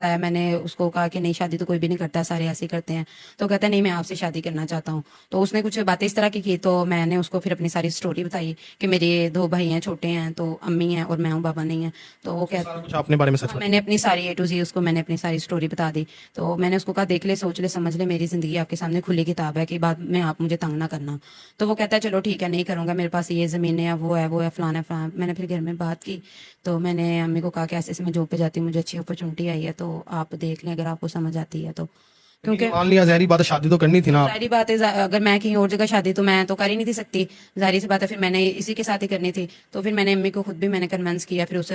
मैंने उसको कहा कि नहीं शादी तो कोई भी नहीं करता, सारे ऐसे ही करते हैं। तो कहता है नहीं मैं आपसे शादी करना चाहता हूँ। तो उसने कुछ बातें इस तरह की तो मैंने उसको फिर अपनी सारी स्टोरी बताई कि मेरे 2 भाई हैं, छोटे हैं, तो अम्मी हैं और मैं हूँ, बाबा नहीं है। तो वो उसको सारा कहता कुछ अपने बारे में सच हाँ, बताया। मैंने अपनी सारी A to Z उसको मैंने अपनी सारी स्टोरी बता दी। तो मैंने उसको कहा देख ले, सोच ले, समझ ले, मेरी जिंदगी आपके सामने खुली किताब है कि बाद में आप मुझे तंग ना करना। तो वो कहता है चलो ठीक है, नहीं करूंगा, मेरे पास ये जमीन है, वो है, फलाना है, फलाना। मैंने फिर घर में बात की। तो मैंने अम्मी को कहा कि ऐसे ऐसे मैं जॉब पे जाती हूँ, मुझे अच्छी अपॉर्चुनिटी आई है, तो आप देख लें अगर आपको समझ आती है तो। लेकिन क्योंकि मान लिया जहरी बात है, शादी तो करनी थी ना आपको। जाहिर बात है, अगर मैं कहीं और जगह शादी तो मैं तो कर ही नहीं थी सकती। जाहिर सी बात है, फिर मैंने इसी के साथ ही करनी थी। तो फिर मैंने अम्मी को खुद भी मैंने कन्विंस किया, फिर उस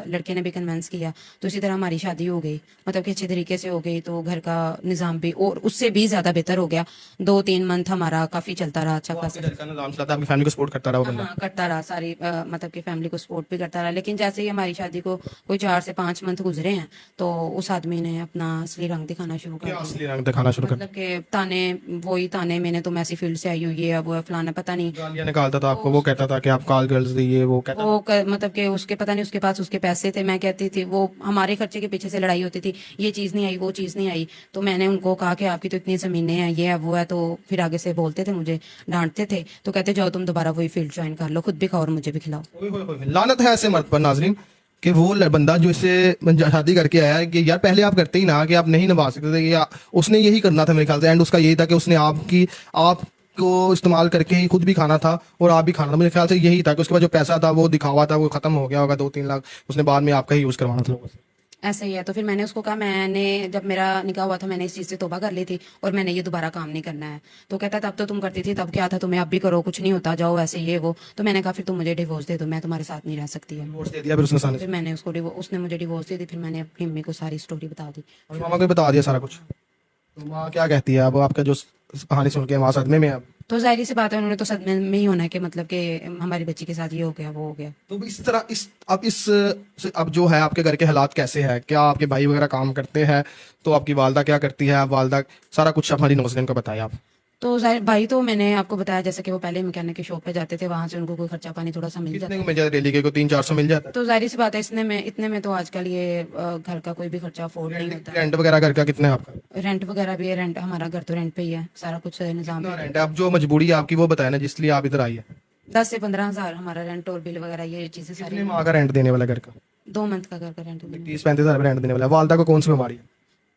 लड़के ने भी कन्विंस किया। तो इसी तरह हमारी शादी हो गई, मतलब कि अच्छे तरीके से हो गई। तो घर का निज़ाम भी और उससे भी ज़्यादा बेहतर हो गया। 2-3 मंथ हमारा काफ़ी चलता रहा, अच्छा वो आपके खासा। घर का नाम चलाता है, आपकी फैमिली को सपोर्ट करता रहा वो हाँ बंदा। हाँ, करता रहा सारी मतलब कि फैमिली को सपोर्ट भी करता रहा। लेकिन जैसे ही हमारी शादी को कोई 4 से 5 मंथ गुजरे हैं, तो उस आदमी ने अपना असली रंग दिखाना शुरू कर क्या दिया। असली रंग दिखाना शुरू कर मतलब कि ताने, वही ताने, मैंने तुम ऐसी फील्ड से आई हुई है, वो है, फलाना, पता नहीं। दिया? गालियां निकालता था वो आपको, वो कहता था कि आप कॉल गर्ल्स दी, ये वो कहता था। मतलब कि उसके पता नहीं, उसके पास उसके पैसे थे, मैं कहती थी वो हमारे खर्चे के पीछे से लड़ाई होती थी, ये चीज़ नहीं आई, वो चीज़ नहीं आई। तो मैंने उनको कहा कि आपकी तो इतनी ज़मीनें हैं, ये है, वो है। तो फिर आगे से बोलते थे मुझे, डांटते थे। तो कहते जाओ तुम दोबारा वही फील्ड ज्वाइन कर लो, खुद भी खाओ और मुझे भी खिलाओ। ओए होए होए, लानत है ऐसे मर्द पर नाजरीन, कि वो बंदा जो इससे शादी करके आया है, कि यार पहले आप करते ही ना, कि आप नहीं निभा सकते थे, या उसने यही करना था मेरे ख्याल से। एंड उसका यही था कि उसने आपको इस्तेमाल करके ही खुद भी खाना था और आप भी खाना था। मेरे ख्याल से यही था कि उसके बाद जो पैसा था वो दिखावा था, वो खत्म हो गया होगा, 2-3 लाख उसने बाद में आपका ही यूज करवाना था लोगों से। ऐसा ही है। तो फिर मैंने उसको कहा, मैंने जब मेरा निकाह हुआ था मैंने इस चीज़ से तौबा कर ली थी और मैंने ये दोबारा काम नहीं करना है। तो कहता तब तो तुम करती थी, तब क्या था, तुम्हें अब भी करो, कुछ नहीं होता, जाओ ऐसे ये वो। तो मैंने कहा फिर तुम मुझे डिवोर्स दे दो, मैं तुम्हारे साथ नहीं रह सकती है। डिवोर्स दे दिया फिर उसने साले फिर से? मैंने उसने मुझे डिवोर्स दे दी। फिर मैंने अपनी अम्मी को सारी स्टोरी बता दी। और मामा को भी बता दिया सारा कुछ? तो माँ क्या कहती है अब आपका जो कहानी सुन के? वहां सदमे में है अब? तो जाहिर सी बात है, उन्होंने तो सदमे में ही होना है कि मतलब कि हमारी बच्ची के साथ ये हो गया, वो हो गया। तो इस तरह अब जो है आपके घर के हालात कैसे हैं? क्या आपके भाई वगैरह काम करते हैं? तो आपकी वालदा क्या करती है? आप वालदा सारा कुछ हमारी नौजवान को बताइए आप। तो जाहिर भाई तो मैंने आपको बताया जैसे कि वो पहले मैकेनिक की शॉप पे जाते थे, वहां से उनको कोई खर्चा पानी थोड़ा सा मिल कितने जाता को है। मिल जाता है डेली के? को 300-400 मिल जाता है? तो जाहिर सी बात है, इतने में तो आजकल ये घर का कोई भी खर्चा अफोर्ड नहीं होता है। रेंट वगैरह घर का कितना है आपका? रेंट वगैरह भी है, रेंट हमारा घर तो रेंट पे ही है, सारा कुछ निज़ाम कितना पे। रेंट है? अब जो मजबूरी है आपकी वो बताया ना, जिसलिए आप इधर आई है। 10 से 15 हज़ार हमारा रेंट और बिल वगैरह ये चीज़ें सारी कितने हैं। माह का रेंट देने वाला है घर का? 2 मंथ का घर का रेंट देना है। 30-35 हज़ार रेंट देने वाला है। वालदा को कौन सी बीमारी है?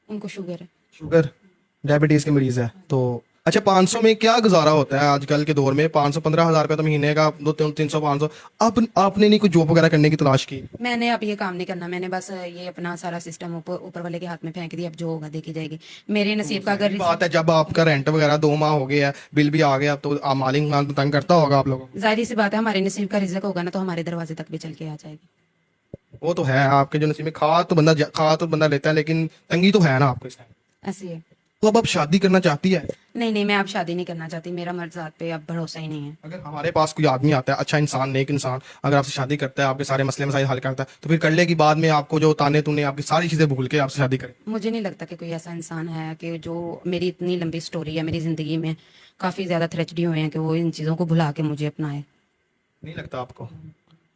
उनको शुगर है। शुगर? डायबिटीज के मरीज है तो? अच्छा, 500 में क्या गुजारा होता है आजकल के दौर में? 500-15 हज़ार रुपया तो महीने का, 200-300-500। अब आपने नहीं कोई जॉब वगैरह करने की तलाश की? मैंने अब ये काम नहीं करना, मैंने बस ये अपना सारा सिस्टम ऊपर ऊपर वाले के हाथ में फेंक दिया, अब जो होगा देखी जाएगी। मेरे तो नसीब का जाहिर अगर बात है, जब आपका रेंट वगैरह 2 माह हो गया है, बिल भी आ गया, तो मालिक मान तो तंग करता होगा आप लोगों को। जाहिर सी बात है, हमारे नसीब का रिज़्क होगा ना, तो हमारे दरवाजे तक भी चल के आ जाएगी। वो तो है आपके जो नसीब में। खा तो बंदा लेता है, लेकिन तंगी तो है ना आपको इस टाइम। ऐसी है। तो अब आप शादी करना चाहती है? नहीं नहीं, मैं अब शादी नहीं करना चाहती, मेरा मर्द ज़ात पे अब भरोसा ही नहीं है। अगर हमारे पास कोई आदमी आता है, अच्छा इंसान, नेक इंसान, अगर आपसे शादी करता है, आपके सारे मसले मसाइल हल करता है, तो फिर कर ले की बाद में आपको जो ताने तूने, आपकी सारी चीजें भूल के आपसे शादी करे? मुझे नहीं लगता कि कोई ऐसा इंसान है कि जो, मेरी इतनी लंबी स्टोरी है, मेरी ज़िंदगी में काफ़ी ज़्यादा ट्रेजेडी हुए हैं, कि वो इन चीज़ों को भुला के मुझे अपनाए। नहीं लगता आपको?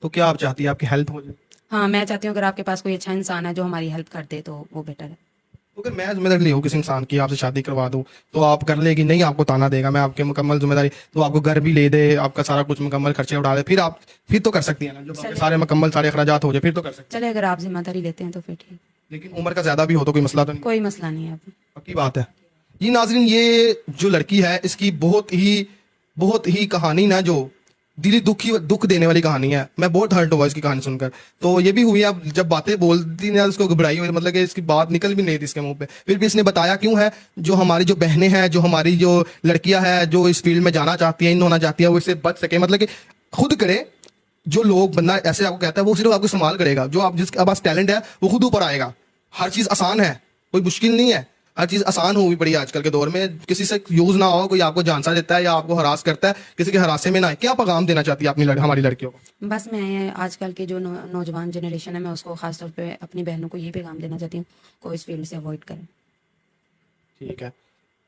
तो क्या आप चाहती है आपकी हेल्प हो जाए? हाँ, मैं चाहती हूँ अगर आपके पास कोई अच्छा इंसान है जो हमारी हेल्प कर दे, तो वो बेटर है। तो अगर मैं जिम्मेदारी हूँ किसी इंसान की, आपसे शादी करवा दूँ, तो आप कर लेगी? नहीं, आपको ताना देगा, मैं आपके मुकम्मल जिम्मेदारी, तो आपको घर भी ले दे, आपका सारा कुछ मुकम्मल खर्चे उड़ा दे, फिर तो कर सकती है ना, जब आपके चले सारे मुकम्मल सारे अखराजात हो जाए, फिर तो कर सकती है। चले, अगर आप जिम्मेदारी लेते हैं तो फिर ठीक। लेकिन उम्र का ज्यादा भी हो तो कोई मसला तो नहीं? कोई मसला नहीं है अब। पक्की बात है। जी नाजरीन, ये जो लड़की है, इसकी बहुत ही कहानी ना, जो दिली दुख देने वाली कहानी है। मैं बहुत हर्ट हुआ इसकी कहानी सुनकर। तो ये भी हुई, अब जब बातें बोलती ना, उसको घबराई हुई, मतलब कि इसकी बात निकल भी नहीं थी इसके मुंह पे, फिर भी इसने बताया क्यों है। जो हमारी जो बहनें हैं, जो हमारी जो लड़कियां हैं, जो इस फील्ड में जाना चाहती हैं, इन होना चाहती है, वो इससे बच सके, मतलब कि खुद करे। जो लोग बंदा ऐसे आपको कहता है, वो सिर्फ आपको इस्तेमाल करेगा। जो आप जिसके पास टैलेंट है, वो खुद ऊपर आएगा। हर चीज आसान है, कोई मुश्किल नहीं है। हर चीज आसान हुई पड़ी है आजकल के दौर में। किसी से यूज ना हो, कोई आपको झांसा देता है या आपको हरास करता है, किसी के हरासे में ना आए। क्या पैगाम देना चाहती है अपनी हमारी लड़कियों को? बस मैं आजकल की जो नौजवान जनरेशन है, मैं उसको खासतौर पे अपनी बहनों को ये पैगाम देना चाहती हूँ, को इस फील्ड से अवॉइड करें। ठीक है,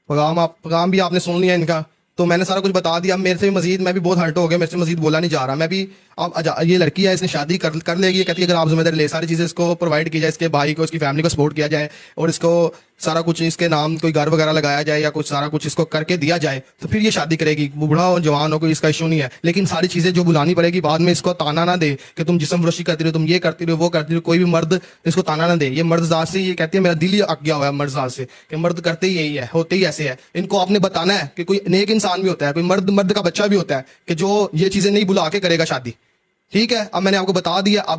पैगाम भी आपने सुन लिया इनका। तो मैंने सारा कुछ बता दिया। मेरे से भी मजीद, मैं भी बहुत हर्ट हो गया, मेरे से मजीद बोला नहीं जा रहा। मैं भी अब ये लड़की है, इसने शादी कर लेगी, ये कहती है अगर आप जिम्मेदारी ले, सारी चीजें इसको प्रोवाइड की जाए, इसके भाई को, इसकी फैमिली को सपोर्ट किया जाए और इसको सारा कुछ इसके नाम कोई घर वगैरह लगाया जाए या कुछ सारा कुछ इसको करके दिया जाए, तो फिर ये शादी करेगी। वो बूढ़ा हो जवान हो कोई इसका इशू नहीं है, लेकिन सारी चीजें जो बुलानी पड़ेगी, बाद में इसको ताना ना दे कि तुम जिस्म फरोशी करती रहो, तुम ये करती रहो, वो करती रहो। कोई भी मर्द इसको ताना ना दे। ये मर्द जात से, ये कहती है मेरा दिल ही अक गया हुआ है मर्द जात से कि मर्द करते ही यही है, होते ही ऐसे है। इनको आपने बताना है कि कोई नेक इंसान भी होता है, कोई मर्द का बच्चा भी होता है कि जो ये चीजें नहीं बुला के करेगा शादी। ठीक है, अब मैंने आपको बता दिया। अब